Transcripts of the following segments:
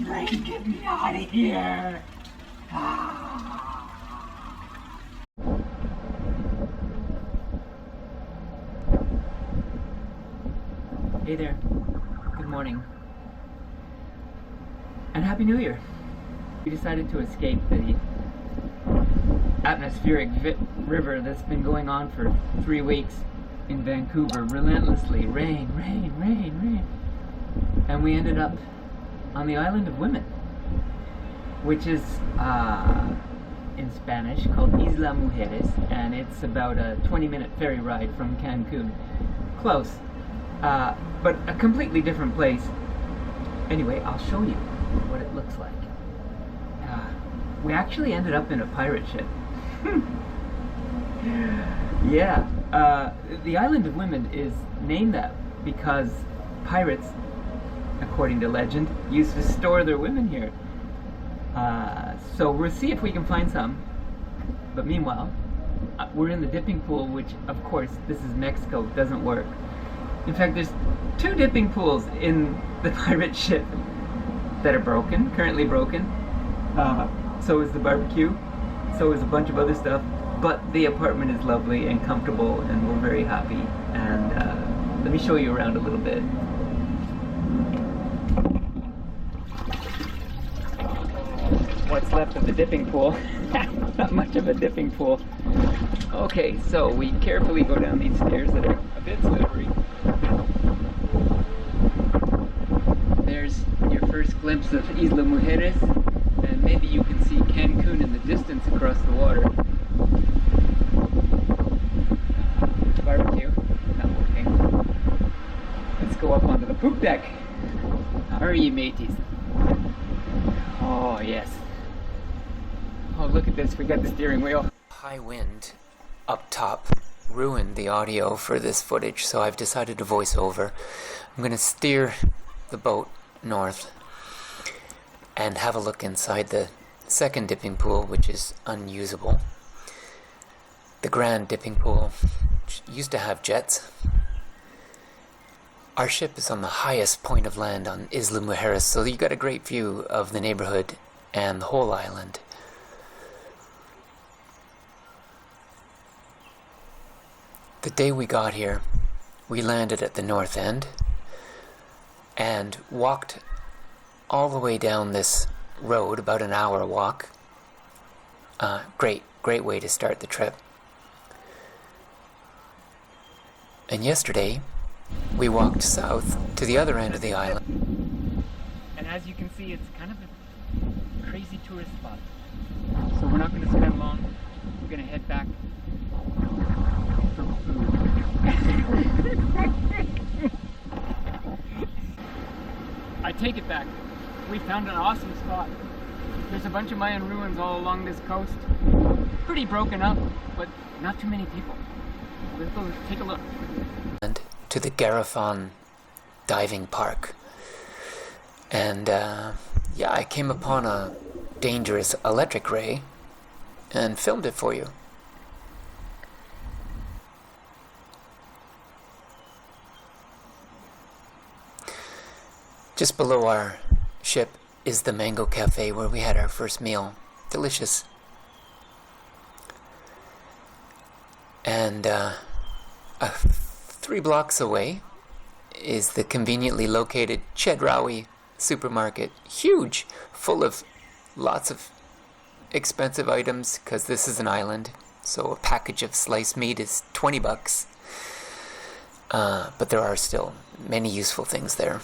Rain, get me out of here! Hey there. Good morning. And Happy New Year! We decided to escape the atmospheric river that's been going on for 3 weeks in Vancouver relentlessly. Rain, rain, rain, rain. And we ended up on the island of women, which is in Spanish called Isla Mujeres, and it's about a 20-minute ferry ride from Cancun. Close, but a completely different place. Anyway, I'll show you what it looks like. We actually ended up in a pirate ship. Yeah, the Island of Women is named that because pirates, according to legend, used to store their women here. So we'll see if we can find some. But meanwhile, we're in the dipping pool, which, of course, this is Mexico, doesn't work. In fact, there's 2 dipping pools in the pirate ship that are broken, currently broken. So is the barbecue, so is a bunch of other stuff. But the apartment is lovely and comfortable, and we're very happy. And let me show you around a little bit. What's left of the dipping pool. Not much of a dipping pool. Okay, so we carefully go down these stairs that are a bit slippery. There's your first glimpse of Isla Mujeres, and maybe you can see Cancun in the distance across the water. Barbecue, not working. Let's go up onto the poop deck. How are you, mateys? Oh, yes. Oh, look at this, we got the steering wheel. High wind up top ruined the audio for this footage, so I've decided to voice over. I'm going to steer the boat north and have a look inside the second dipping pool, which is unusable. The grand dipping pool used to have jets. Our ship is on the highest point of land on Isla Mujeres, so you got a great view of the neighborhood and the whole island. The day we got here, we landed at the north end and walked all the way down this road, about an hour walk. Great way to start the trip. And yesterday, we walked south to the other end of the island. And as you can see, it's kind of a crazy tourist spot. So we're not going to spend long. We're going to head back for food. I take it back. We found an awesome spot. There's a bunch of Mayan ruins all along this coast. Pretty broken up, but not too many people. Let's go take a look. And to the Garifon diving park. And yeah, I came upon a dangerous electric ray and filmed it for you. Just below our ship is the Mango Cafe where we had our first meal. Delicious. And 3 blocks away is the conveniently located Chedraui supermarket. Huge, full of lots of expensive items because this is an island. So a package of sliced meat is $20. But there are still many useful things there.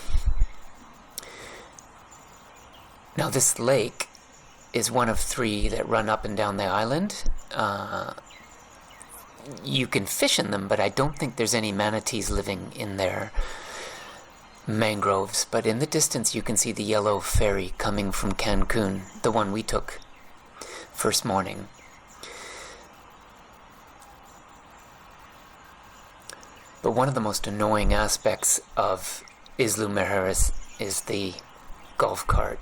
Now this lake is one of 3 that run up and down the island. You can fish in them, but I don't think there's any manatees living in their mangroves. But in the distance you can see the yellow ferry coming from Cancun, the one we took first morning. But one of the most annoying aspects of Isla Mujeres is the golf cart.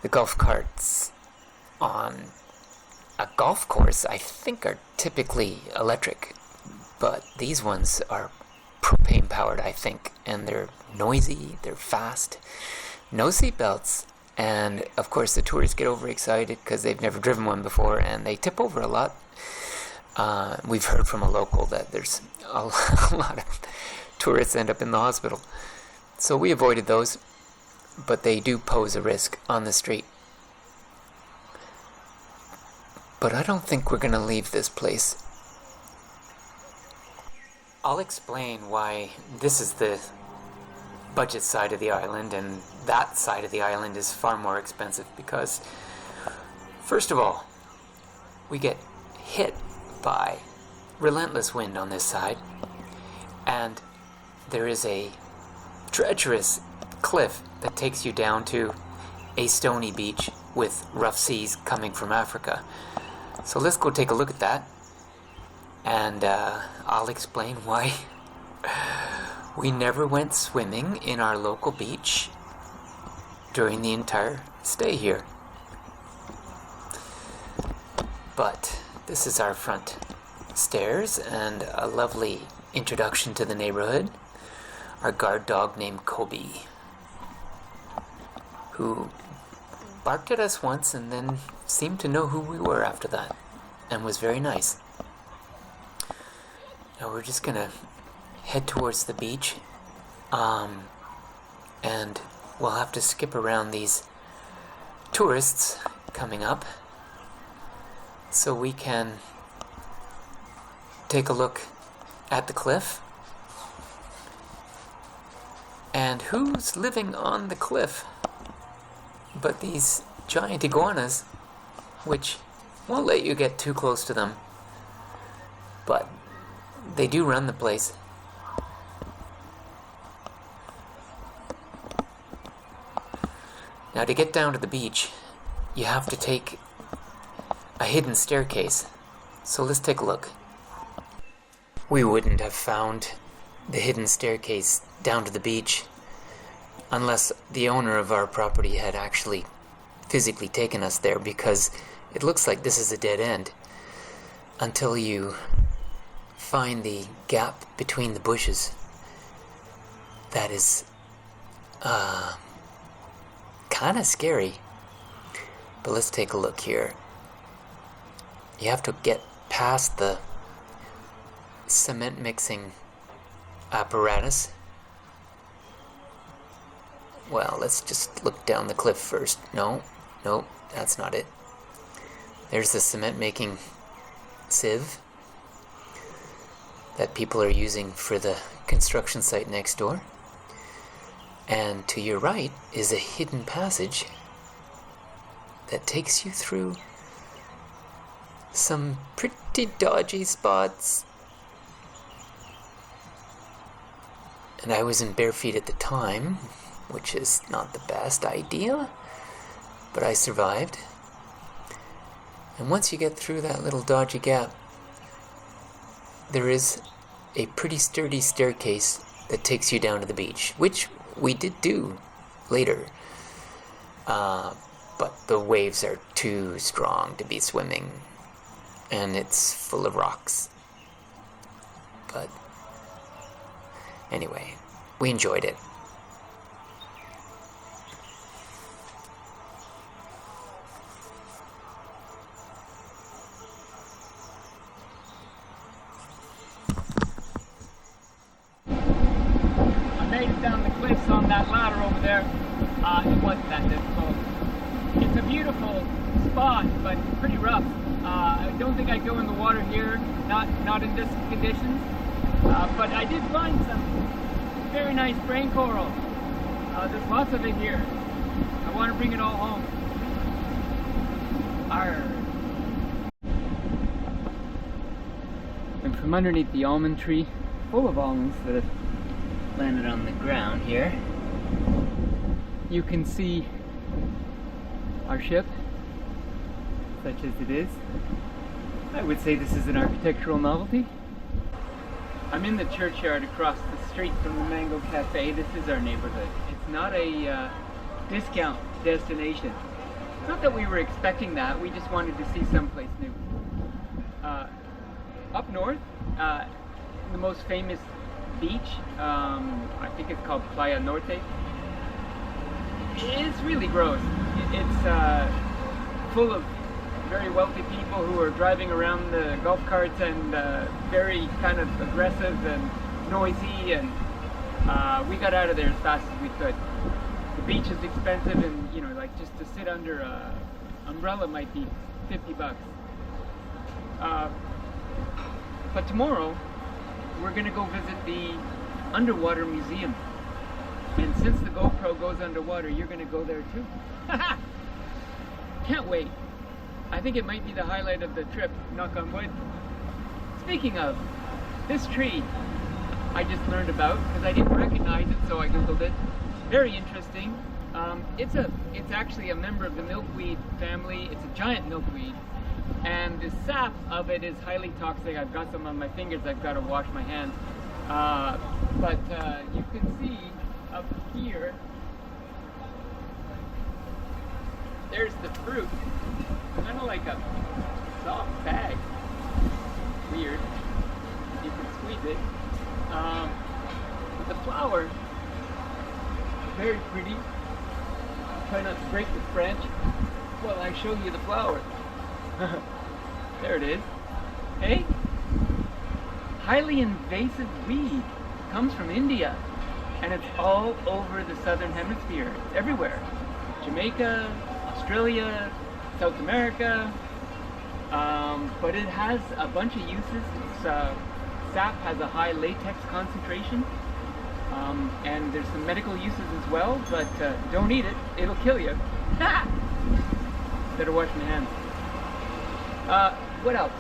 The golf carts on a golf course, I think, are typically electric, but these ones are propane powered, I think, and they're noisy, they're fast, no seatbelts. And of course the tourists get overexcited because they've never driven one before, and they tip over a lot. We've heard from a local that there's a lot of tourists end up in the hospital. So we avoided those, but they do pose a risk on the street. But I don't think we're going to leave this place. I'll explain why this is the budget side of the island and that side of the island is far more expensive, because first of all, we get hit by relentless wind on this side, and there is a treacherous cliff that takes you down to a stony beach with rough seas coming from Africa. So let's go take a look at that, and I'll explain why we never went swimming in our local beach during the entire stay here. But this is our front stairs and a lovely introduction to the neighborhood. Our guard dog named Kobe, who barked at us once and then seemed to know who we were after that, and was very nice. Now we're just gonna head towards the beach, and we'll have to skip around these tourists coming up so we can take a look at the cliff. And who's living on the cliff but these giant iguanas, which won't let you get too close to them, but they do run the place. Now to get down to the beach, you have to take a hidden staircase. So let's take a look. We wouldn't have found the hidden staircase down to the beach unless the owner of our property had actually physically taken us there, because it looks like this is a dead end until you find the gap between the bushes. That is kind of scary. But let's take a look here. You have to get past the cement mixing apparatus. Well, let's just look down the cliff first. No, that's not it. There's the cement making sieve that people are using for the construction site next door. And to your right is a hidden passage that takes you through some pretty dodgy spots. And I was in bare feet at the time, which is not the best idea, but I survived. And once you get through that little dodgy gap, there is a pretty sturdy staircase that takes you down to the beach, which we did do later. But the waves are too strong to be swimming, and it's full of rocks. But anyway, we enjoyed it. I made it down the cliffs on that ladder over there. It wasn't that difficult. It's a beautiful spot, but pretty rough. I don't think I'd go in the water here, not in this conditions. But I did find some very nice brain coral. There's lots of it here. I want to bring it all home. Arr. And from underneath the almond tree, full of almonds that have landed on the ground here, you can see our ship, such as it is. I would say this is an architectural novelty. I'm in the churchyard across the street from the Mango Cafe. This is our neighborhood. It's not a discount destination. Not that we were expecting that, we just wanted to see someplace new. Up north, the most famous beach, I think it's called Playa Norte. It's really gross. It's full of very wealthy people who are driving around the golf carts and very kind of aggressive and noisy, and we got out of there as fast as we could. The beach is expensive, and you know, like just to sit under a umbrella might be $50. But tomorrow we're gonna go visit the underwater museum, and since the GoPro goes underwater, you're gonna go there too. Can't wait. I think it might be the highlight of the trip, knock on wood. Speaking of, this tree I just learned about because I didn't recognize it, so I googled it. Very interesting. It's actually a member of the milkweed family. It's a giant milkweed, and the sap of it is highly toxic. I've got some on my fingers. I've got to wash my hands. But you can see up here, there's the fruit, kind of like a soft bag. Weird. You can squeeze it. But the flower, very pretty. Try not to break this branch while I show you the flower. There it is. Hey? Highly invasive weed. Comes from India. And it's all over the southern hemisphere. It's everywhere. Jamaica, Australia, South America. But it has a bunch of uses. Its sap has a high latex concentration. And there's some medical uses as well, but don't eat it. It'll kill you. Better wash my hands. What else?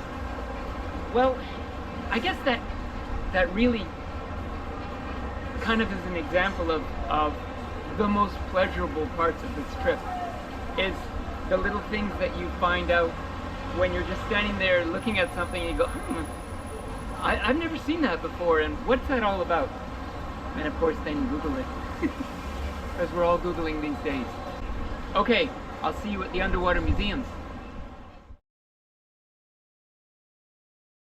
Well, I guess that really kind of is an example of the most pleasurable parts of this trip, is the little things that you find out when you're just standing there looking at something and you go, I've never seen that before, and what's that all about? And of course then you Google it, because we're all Googling these days. Okay, I'll see you at the underwater museums.